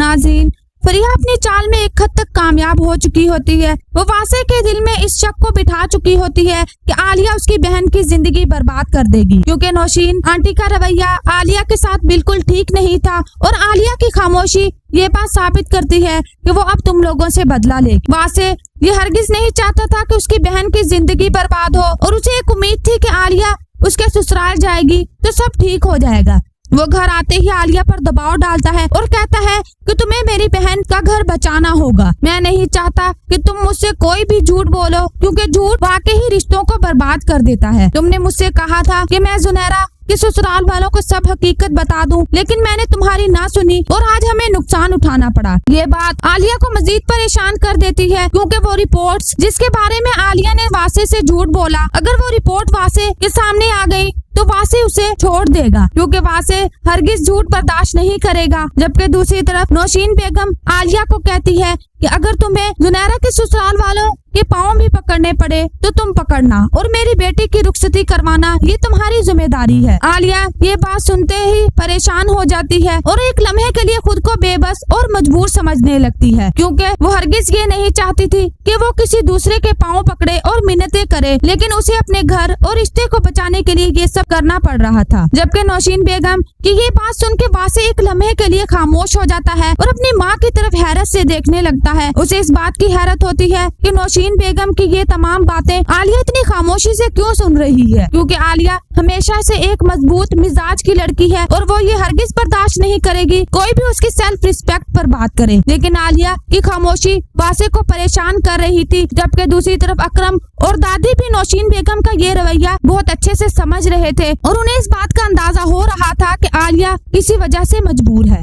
नाज़रीन, फरिया अपनी चाल में एक हद तक कामयाब हो चुकी होती है। वो वासे के दिल में इस शक को बिठा चुकी होती है कि आलिया उसकी बहन की जिंदगी बर्बाद कर देगी, क्योंकि नौशीन आंटी का रवैया आलिया के साथ बिल्कुल ठीक नहीं था और आलिया की खामोशी ये बात साबित करती है कि वो अब तुम लोगों से बदला लेगी। वासे ये हरगिज नहीं चाहता था कि उसकी बहन की जिंदगी बर्बाद हो और उसे एक उम्मीद थी कि आलिया उसके ससुराल जाएगी तो सब ठीक हो जाएगा। वो घर आते ही आलिया पर दबाव डालता है और कहता है कि तुम्हें मेरी बहन का घर बचाना होगा। मैं नहीं चाहता कि तुम मुझसे कोई भी झूठ बोलो, क्योंकि झूठ वाकई ही रिश्तों को बर्बाद कर देता है। तुमने मुझसे कहा था कि मैं जुनैरा कि ससुराल वालों को सब हकीकत बता दूं, लेकिन मैंने तुम्हारी ना सुनी और आज हमें नुकसान उठाना पड़ा। ये बात आलिया को मजीद परेशान कर देती है, क्योंकि वो रिपोर्ट्स जिसके बारे में आलिया ने वासे से झूठ बोला, अगर वो रिपोर्ट वासे के सामने आ गई तो वासे उसे छोड़ देगा, क्योंकि वासे हरगिज झूठ बर्दाश्त नहीं करेगा। जबकि दूसरी तरफ नौशीन बेगम आलिया को कहती है कि अगर तुम्हें जुनैरा के ससुराल वालों के पाँव भी पकड़ने पड़े तो तुम पकड़ना और मेरी बेटी की रुखसती करवाना ये तुम्हारी जिम्मेदारी है। आलिया ये बात सुनते ही परेशान हो जाती है और एक लम्हे के लिए खुद को बेबस और मजबूर समझने लगती है, क्योंकि वो हरगिज ये नहीं चाहती थी कि वो किसी दूसरे के पाँव पकड़े और मिन्नतें करे, लेकिन उसे अपने घर और रिश्ते को बचाने के लिए ये सब करना पड़ रहा था। जबकि नौशीन बेगम की ये बात सुन के वासे एक लम्हे के लिए खामोश हो जाता है और अपनी माँ की तरफ हैरत से देखने लगता है। उसे इस बात की हैरत होती है कि नौशीन बेगम की ये तमाम बातें आलिया इतनी खामोशी से क्यों सुन रही है, क्योंकि आलिया हमेशा से एक मजबूत मिजाज की लड़की है और वो ये हरगिज बर्दाश्त नहीं करेगी कोई भी उसकी सेल्फ रिस्पेक्ट पर बात करे। लेकिन आलिया की खामोशी वासे को परेशान कर रही थी, जबकि दूसरी तरफ अकरम और दादी भी नौशीन बेगम का ये रवैया बहुत अच्छे से समझ रहे थे और उन्हें इस बात का अंदाजा हो रहा था कि आलिया किसी वजह से मजबूर है।